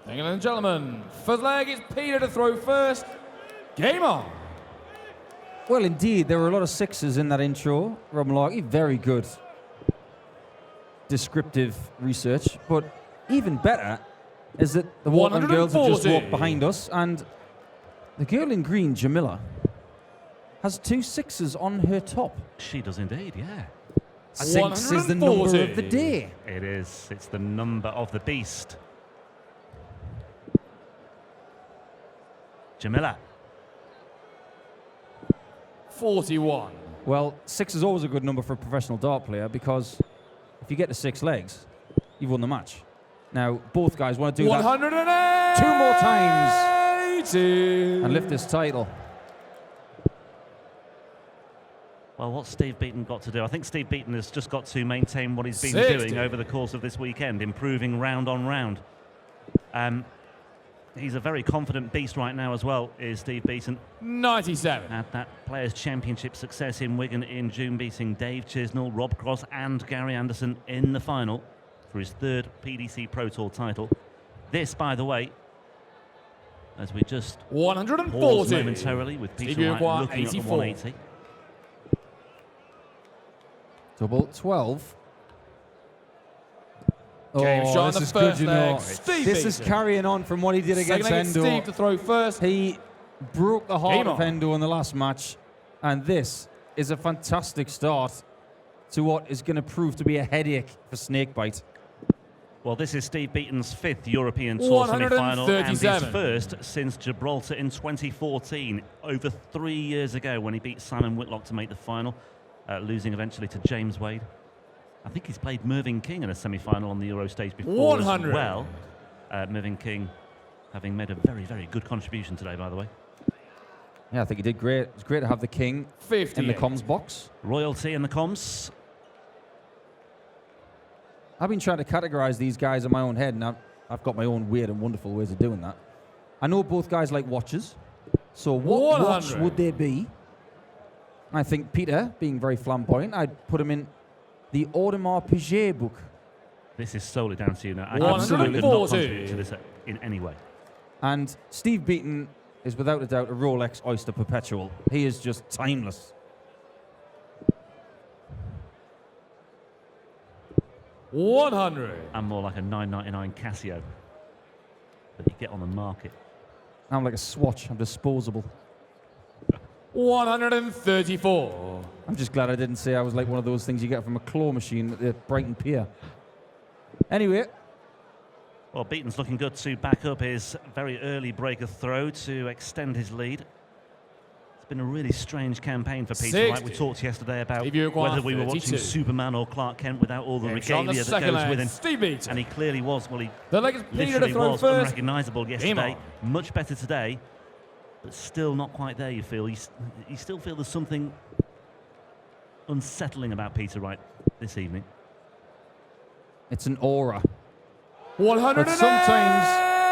Ladies and gentlemen, first leg is Peter to throw first. Game on. Well, indeed, there were a lot of sixes in that intro. Rob Malarkey, very good descriptive research. But even better is that the Walton girls have just walked behind us, and the girl in green, Jamila, has 2 sixes on her top. She does indeed, yeah. 6 is the number of the day. It is. It's the number of the beast. Jamila. 41. Well, 6 is always a good number for a professional dart player, because if you get to 6 legs, you've won the match. Now, both guys want to do that 2 more times and lift this title. Well, what's Steve Beaton got to do? I think Steve Beaton has just got to maintain what he's been 60. doing over the course of this weekend, improving round on round. He's a very confident beast right now as well, is Steve Beaton. 97. Had that Players' Championship success in Wigan in June, beating Dave Chisnell, Rob Cross and Gary Anderson in the final for his 3rd PDC Pro Tour title. This, by the way, as we just 140 pause momentarily with Peter Wright looking 84. at the 180. Double 12. Game Oh, shot this on is the good, first you leg. know. Steve This is Beaton. carrying on from what he did against Second leg is Endo. Steve to throw first. He broke the heart Game of on. Endo in the last match, and this is a fantastic start to what is going to prove to be a headache for Snakebite. Well, this is Steve Beaton's 5th European Tour semi-final and his 137. first since Gibraltar in 2014, over 3 years ago when he beat Simon Whitlock to make the final, losing eventually to James Wade. I think he's played Mervyn King in a semi-final on the Euro stage before 100. as well. Mervyn King having made a very, very good contribution today, by the way. Yeah, I think he did great. It's great to have the king 50 in the comms box. Royalty in the comms. I've been trying to categorize these guys in my own head, and I've got my own weird and wonderful ways of doing that. I know both guys like watches, so what watch 100. would they be? I think Peter, being very flamboyant, I'd put him in the Audemars Piguet book. This is solely down to you now. I 140. could not contribute to this in any way. And Steve Beaton is without a doubt a Rolex Oyster Perpetual. He is just timeless. 100. And more like a $9.99 Casio that you get on the market. I'm like a Swatch. I'm disposable. 134. I'm just glad I didn't say I was like one of those things you get from a claw machine at the Brighton Pier. Anyway, Well, Beaton's looking good to back up his very early breaker throw to extend his lead. It's been a really strange campaign for Peter 60. Wright. We talked yesterday about If you require whether we were watching 32. Superman or Clark Kent without all the Game shot on the regalia that second goes leg. with him. Steve Beaton. And he clearly was. Well, he The leg is Peter to literally throw was first. unrecognisable yesterday. on. Much better today, but still not quite there, you feel. You still feel there's something unsettling about Peter Wright this evening. it's an aura. 180. But sometimes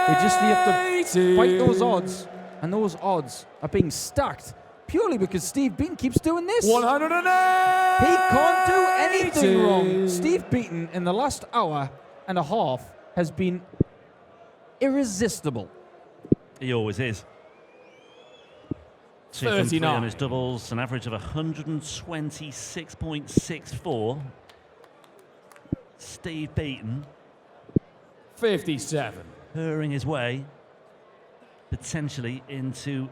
you just have to fight those odds, and those odds are being stacked purely because Steve Beaton keeps doing this. 180. He can't do anything wrong. Steve Beaton in the last hour and a half has been irresistible. He always is. 2 from 3 on 39. his doubles, an average of 126.64. Steve Beaton 57. hurrying his way potentially into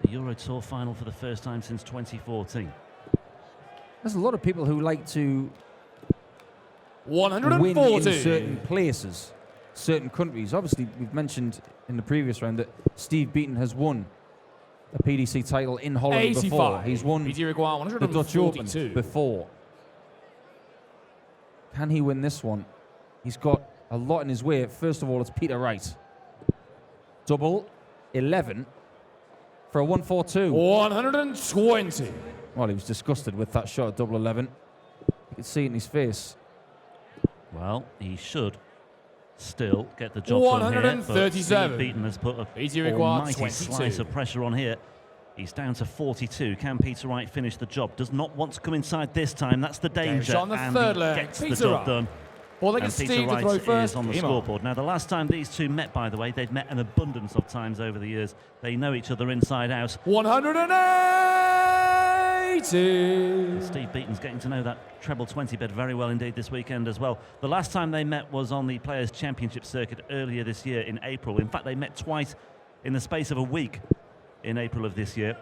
the Euro Tour final for the first time since 2014. There's a lot of people who like to win in 140. certain places, certain countries. Obviously, we've mentioned in the previous round that Steve Beaton has won a PDC title in Holland before. 85. He's won PG require the Dutch Open 142. before. Can he win this one? He's got a lot in his way. First of all, it's Peter Wright. Double 11 for a 142. 120. Well, he was disgusted with that shot at double 11. You could see it in his face. Well, he should still get the job done here. But 137. Steve Beaton has put a PG require almighty 22. slice of pressure on here. He's down to 42. Can Peter Wright finish the job? Does not want to come inside this time. That's the danger. shot on the and third he leg. gets Peter the job Wright. done. Four-legged And Peter Steve to Wright throw first. is on the Game on. scoreboard. Now, the last time these two met, by the way, they've met an abundance of times over the years. They know each other inside out. 180. Steve Beaton's getting to know that treble 20 bed very well indeed this weekend as well. The last time they met was on the Players' Championship circuit earlier this year in April. In fact, they met twice in the space of a week in April of this year.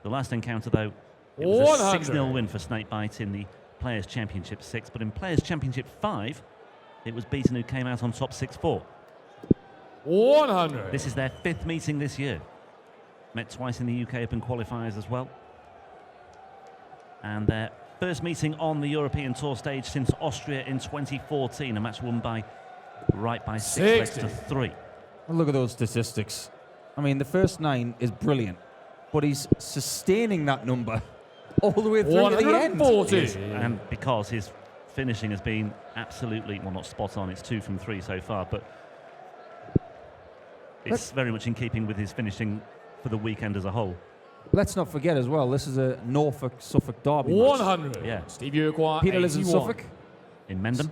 The last encounter, though, it was a 6-0 win for Snakebite in the Players' Championship 6, but in Players' Championship 5, it was Beaton who came out on top 6-4. 100. This is their 5th meeting this year. Met twice in the UK Open qualifiers as well. And their first meeting on the European Tour stage since Austria in 2014, a match won by Wright by 6 legs to 3. And look at those statistics. I mean, the first 9 is brilliant, but he's sustaining that number all the way through to the end. 140. And because his finishing has been absolutely, well, not spot on, it's 2 from 3 so far, but it's very much in keeping with his finishing for the weekend as a whole. Let's not forget as well, this is a Norfolk-Suffolk derby 100. Match. Yeah. Steve Uruguay. Peter lives in Suffolk. In Mendham?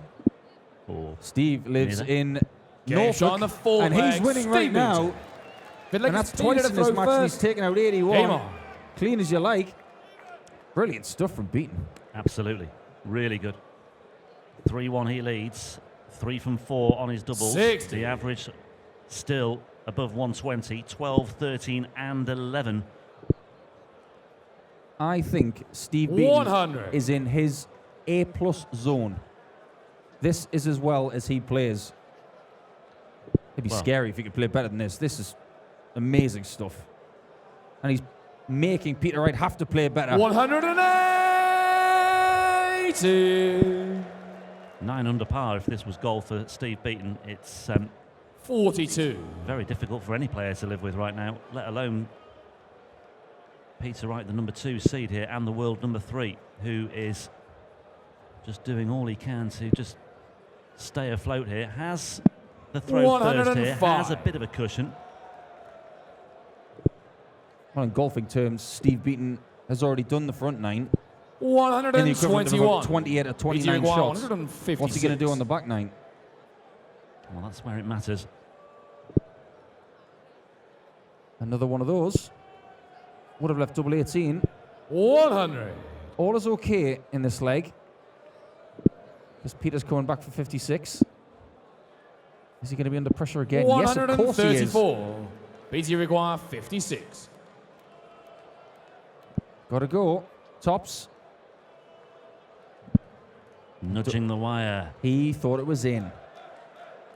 Or Steve lives in Norfolk. On the and he's winning right now. And that's twice in this match, and he's taken out 81. Clean as you like. Brilliant stuff from Beaton. Absolutely. Really good. 3-1 he leads. 3 from 4 on his doubles. 60. The average still above 120. 12, 13 and 11. I think Steve Beaton 100. is in his A+ zone. This is as well as he plays. It'd be scary if he could play better than this. This is amazing stuff. And he's making Peter Wright have to play better. 180. 9 under par if this was golf for Steve Beaton. It's 42. very difficult for any player to live with right now, let alone Peter Wright, the number 2 seed here, and the world number 3, who is just doing all he can to just stay afloat here. Has the throw first here, has a bit of a cushion. Well, in golfing terms, Steve Beaton has already done the front 9. 121. In the equivalent of 28 or 29 shots. 156. What's he going to do on the back 9? Well, that's where it matters. Another one of those. Would have left double 18. 100. All is okay in this leg. Because Peter's coming back for 56. Is he going to be under pressure again? Yes, of course he is. 134. BT require 56. Got to go. Tops. Nudging the wire. He thought it was in.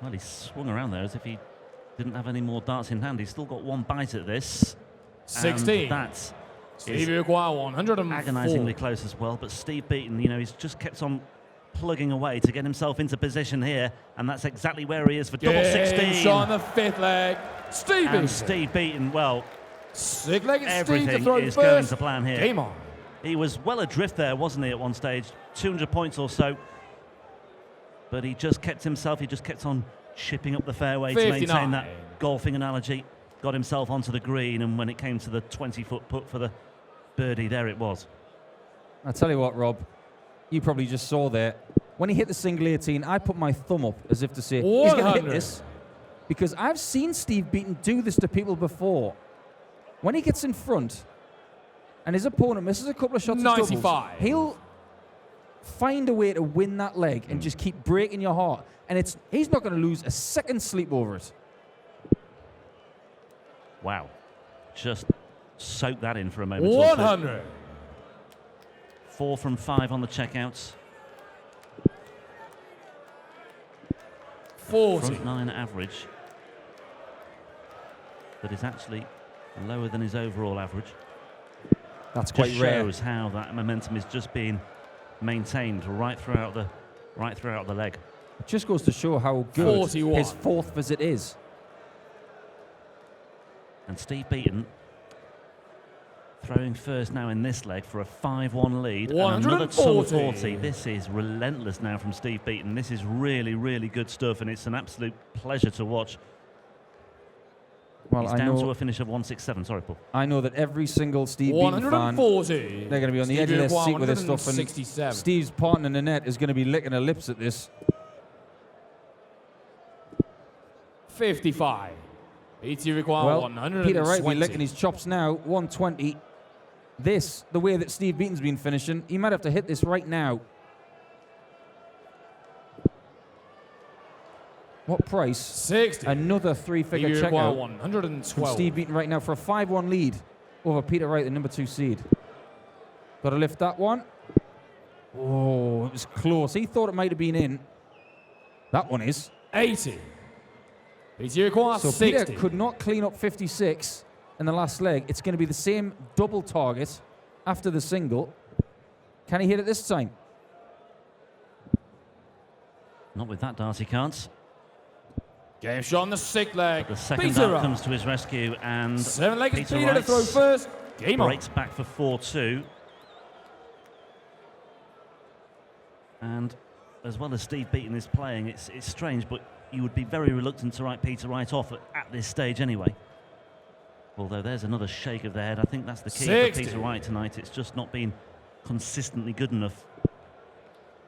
Well, he swung around there as if he didn't have any more darts in hand. He's still got one bite at this. 16. That's Steve Uruguay 104. agonisingly close as well. But Steve Beaton, you know, he's just kept on plugging away to get himself into position here, and that's exactly where he is for double 16. Shot on the 5th leg. Steve Beaton. Steve Beaton, well, 6-legged Steve to everything throw is first. going to plan here. Game on. He was well adrift there, wasn't he, at one stage? 200 points or so. But he just kept himself, he just kept on chipping up the fairway 59. to maintain that golfing analogy. Got himself onto the green, and when it came to the 20-foot putt for the birdie, there it was. I'll tell you what, Rob. You probably just saw there. When he hit the single 18, I put my thumb up as if to say, he's going to hit this. Because I've seen Steve Beaton do this to people before. When he gets in front and his opponent misses a couple of shots, 95. Doubles, he'll find a way to win that leg and just keep breaking your heart. And he's not going to lose a second sleep over it. Wow. Just soak that in for a moment. 100. 4 from 5 on the checkouts. 40. Front 9 average. That is actually lower than his overall average. That's quite rare. Shows how that momentum is just being maintained right throughout the leg. It just goes to show how good 41. his 4th visit is. And Steve Beaton throwing first now in this leg for a 5-1 lead. And another 40. This is relentless now from Steve Beaton. This is really, really good stuff, and it's an absolute pleasure to watch. Well, He's down to a finish of 167. Sorry, Paul. I know that every single Steve Beaton fan, 140. they're going to be on the edge of their seat with this stuff. And Steve's partner in the net is going to be licking her lips at this. 55. Peter, you require Well, 120. Peter Wright will be licking his chops now. 120. This, the way that Steve Beaton's been finishing, he might have to hit this right now. What price? 60. Another three-figure You require checkout 112. from Steve Beaton right now for a 5-1 lead over Peter Wright, the number 2 seed. Got to lift that one. Oh, it was close. He thought it might have been in. That one is. 80. Peter, you require So 60. Peter could not clean up 56 in the last leg. It's going to be the same double target after the single. Can he hit it this time? Not with that dart, he can't. Game shot on the 6th leg. The second Peter dart Wright. comes to his rescue, and 7 legs, Peter Peter to Wright throw first. Game on. breaks back for 4-2. And as well as Steve Beaton is playing, it's strange, but you would be very reluctant to write Peter Wright off at this stage anyway. Although there's another shake of the head. I think that's the key 60. for Peter Wright tonight. It's just not been consistently good enough.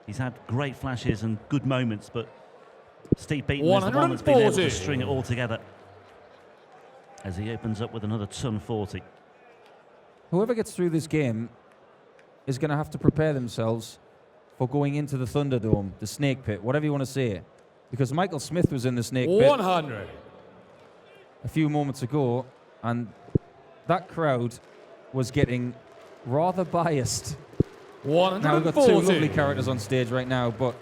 He's had great flashes and good moments, but Steve Beaton is the one that's been able to 140. string it all together as he opens up with another ton 40. Whoever gets through this game is going to have to prepare themselves for going into the Thunderdome, the Snake Pit, whatever you want to say. Because Michael Smith was in the Snake Pit 100. a few moments ago, and that crowd was getting rather biased. Now we've got 2 lovely 140. characters on stage right now, but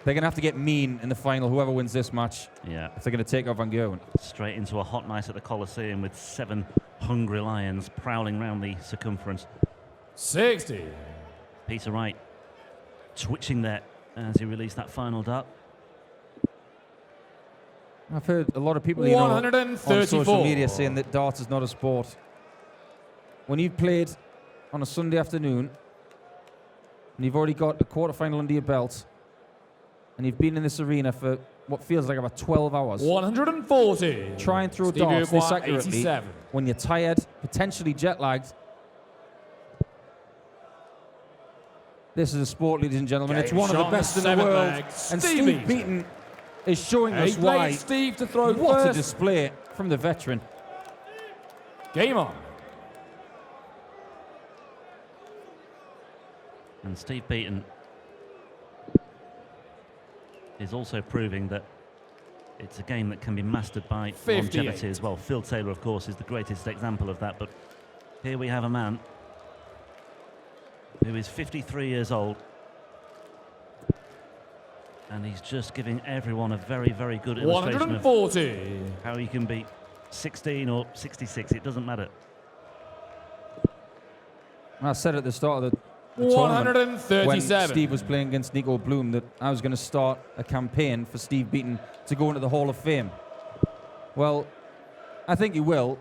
they're going to have to get mean in the final, whoever wins this match, Yeah, if they're going to take off Van Gerwen. straight into a hot night at the Coliseum with 7 hungry lions prowling round the circumference. 60. Peter Wright twitching there as he released that final dart. I've heard a lot of people on 134. social media saying that darts is not a sport. When you've played on a Sunday afternoon and you've already got a quarterfinal under your belt and you've been in this arena for what feels like about 12 hours, 140. try and throw Stevie darts this Require, accurately 87. when you're tired, potentially jet lagged. This is a sport, ladies and gentlemen. It's Game one of the shot best in on the the world. 7th leg. And Steve Steve Beaton is showing us 8 why. legs, Steve to throw What a first. display from the veteran. Game on. And Steve Beaton is also proving that it's a game that can be mastered by 58. longevity as well. Phil Taylor, of course, is the greatest example of that, but here we have a man who is 53 years old, and he's just giving everyone a very, very good illustration of 140. how he can be 16 or 66, it doesn't matter. I said at the start of the tournament, when 137. Steve was playing against Nico Bloom, that I was going to start a campaign for Steve Beaton to go into the Hall of Fame. Well, I think he will.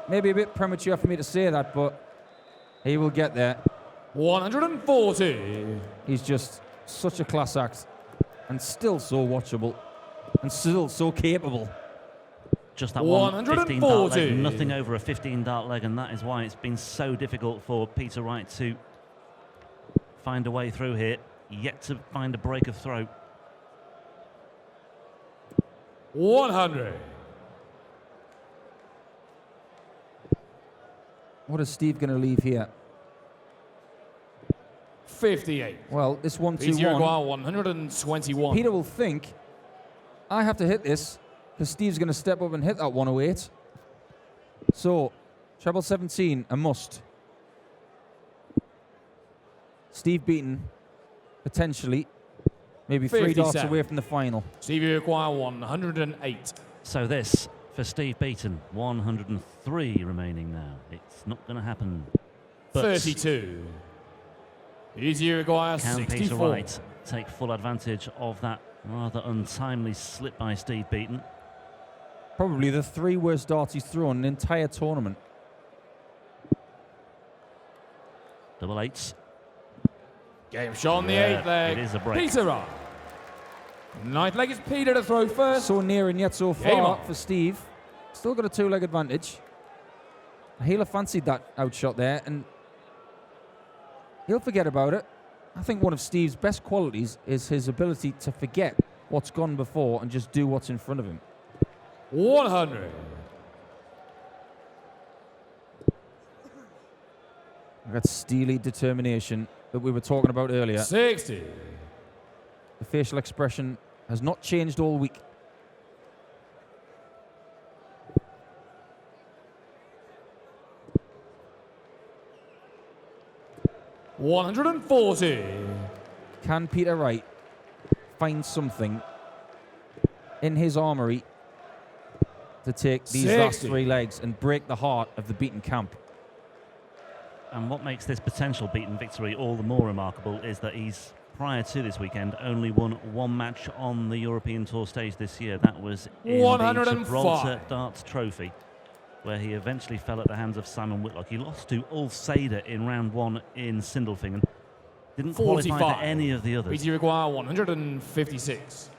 Maybe a bit premature for me to say that, but he will get there. 140. He's just such a class act and still so watchable and still so capable. Just that one 15 dart 140. leg, nothing over a 15 dart leg, and that is why it's been so difficult for Peter Wright to find a way through here, yet to find a break of throw. 100. What is Steve going to leave here? 58. Well, this 1-2-1. Peter Require 121. Peter will think, I have to hit this because Steve's going to step up and hit that 108. So, treble 17, a must. Steve Beaton, potentially, maybe 3 darts 57. away from the final. Stevie Require 108. So this for Steve Beaton, 103 remaining now. It's not going to happen. But 32. Peter Require can 64. Peter Wright take full advantage of that rather untimely slip by Steve Beaton? Probably the 3 worst darts he's thrown in an entire tournament. Double eights. Game shot on the Yeah, 8th leg. it is a break. Peter Wright. 9th leg is Peter to throw first. So near and yet so Game far on. for Steve. Still got a 2-leg advantage. He'll have fancied that outshot there, and he'll forget about it. I think one of Steve's best qualities is his ability to forget what's gone before and just do what's in front of him. 100. That steely determination that we were talking about earlier. 60. The facial expression has not changed all week. $140. Can Peter Wright find something in his armory to take these last 3 legs and break the heart of the Beaton camp? And what makes this potential Beaton victory all the more remarkable is that he's, prior to this weekend, only won 1 match on the European Tour stage this year. That was in the Gibraltar Darts Trophy, where he eventually fell at the hands of Simon Whitlock. He lost to Ulf Seder in round 1 in Sindelfingen. Didn't qualify for any of the others. BT require 156.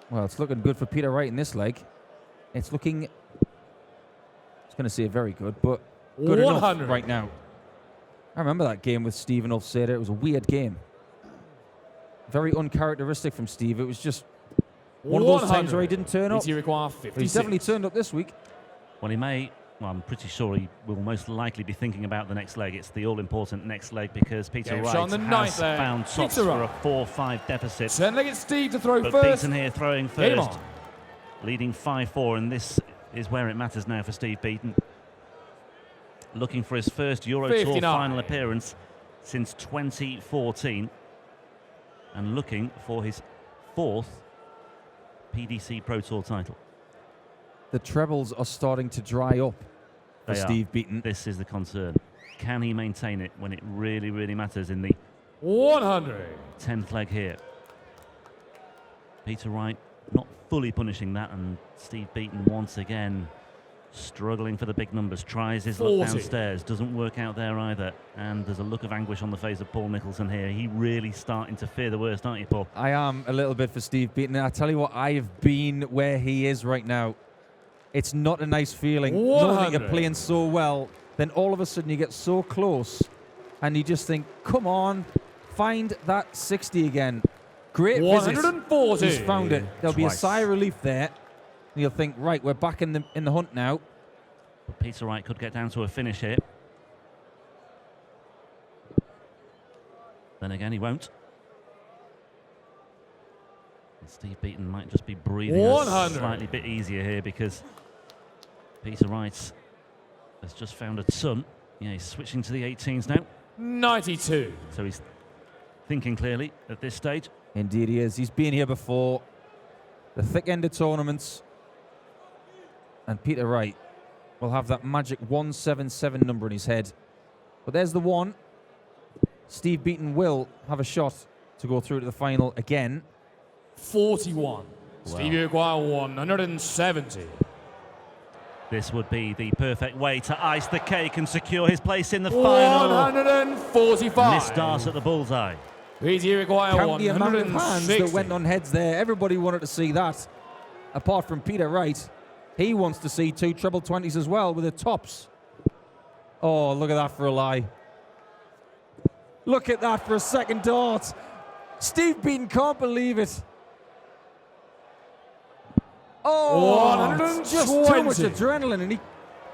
Well, it's looking good for Peter Wright in this leg. It's looking, I was going to say very good, but good 100 enough right now. I remember that game with Steve and Ulf Seder. It was a weird game. Very uncharacteristic from Steve. It was just one of those times where he didn't turn up. BT require 56. But he's definitely turned up this week. Well, he may. Well, I'm pretty sure he will most likely be thinking about the next leg. It's the all-important next leg because Peter Wright has found tops for a 4-5 deficit. 10-legged Steve to throw but first. Beaton here throwing first, leading 5-4, and this is where it matters now for Steve Beaton. Looking for his first Euro Tour final appearance since 2014, and looking for his 4th PDC Pro Tour title. The trebles are starting to dry up for Steve Beaton. This is the concern. Can he maintain it when it really, really matters in the 100 10th leg here? Peter Wright not fully punishing that, and Steve Beaton once again struggling for the big numbers. Tries his luck downstairs, doesn't work out there either, and there's a look of anguish on the face of Paul Nicholson here. He really starting to fear the worst, aren't you, Paul? I am a little bit for Steve Beaton. I tell you what, I have been where he is right now. It's not a nice feeling knowing that you're playing so well, then all of a sudden you get so close and you just think, come on, find that 60 again. Great 140. He's found it. There'll be a sigh of relief there. And you'll think, right, we're back in the hunt now. But Peter Wright could get down to a finish here. Then again, he won't. And Steve Beaton might just be breathing a slightly bit easier here because Peter Wright has just found a ton. Yeah, he's switching to the 18s now. 92. So he's thinking clearly at this stage. Indeed he is. He's been here before. The thick end of tournaments. And Peter Wright will have that magic 177 number in his head. But there's the 1. Steve Beaton will have a shot to go through to the final again. 41. Wow. Steve require 170. This would be the perfect way to ice the cake and secure his place in the final. 145. Missed dart at the bullseye. BT require Count the amount of hands 160. that went on heads there. Everybody wanted to see that. Apart from Peter Wright. He wants to see 2 treble 20s as well with the tops. Oh, look at that for a lie. Look at that for a second dart. Steve Beaton can't believe it. Oh, just too much adrenaline, and he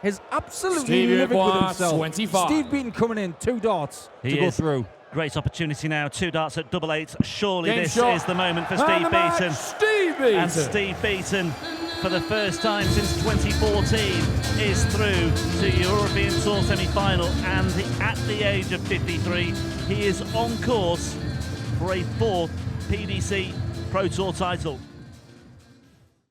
is absolutely living with himself. 25. Steve Beaton coming in, 2 darts to go through. Great opportunity now, 2 darts at double 8. Surely this is the moment for Steve Beaton. Steve Beaton. And Steve Beaton, for the first time since 2014, is through to European Tour semi-final, and at the age of 53, he is on course for a 4th PDC Pro Tour title.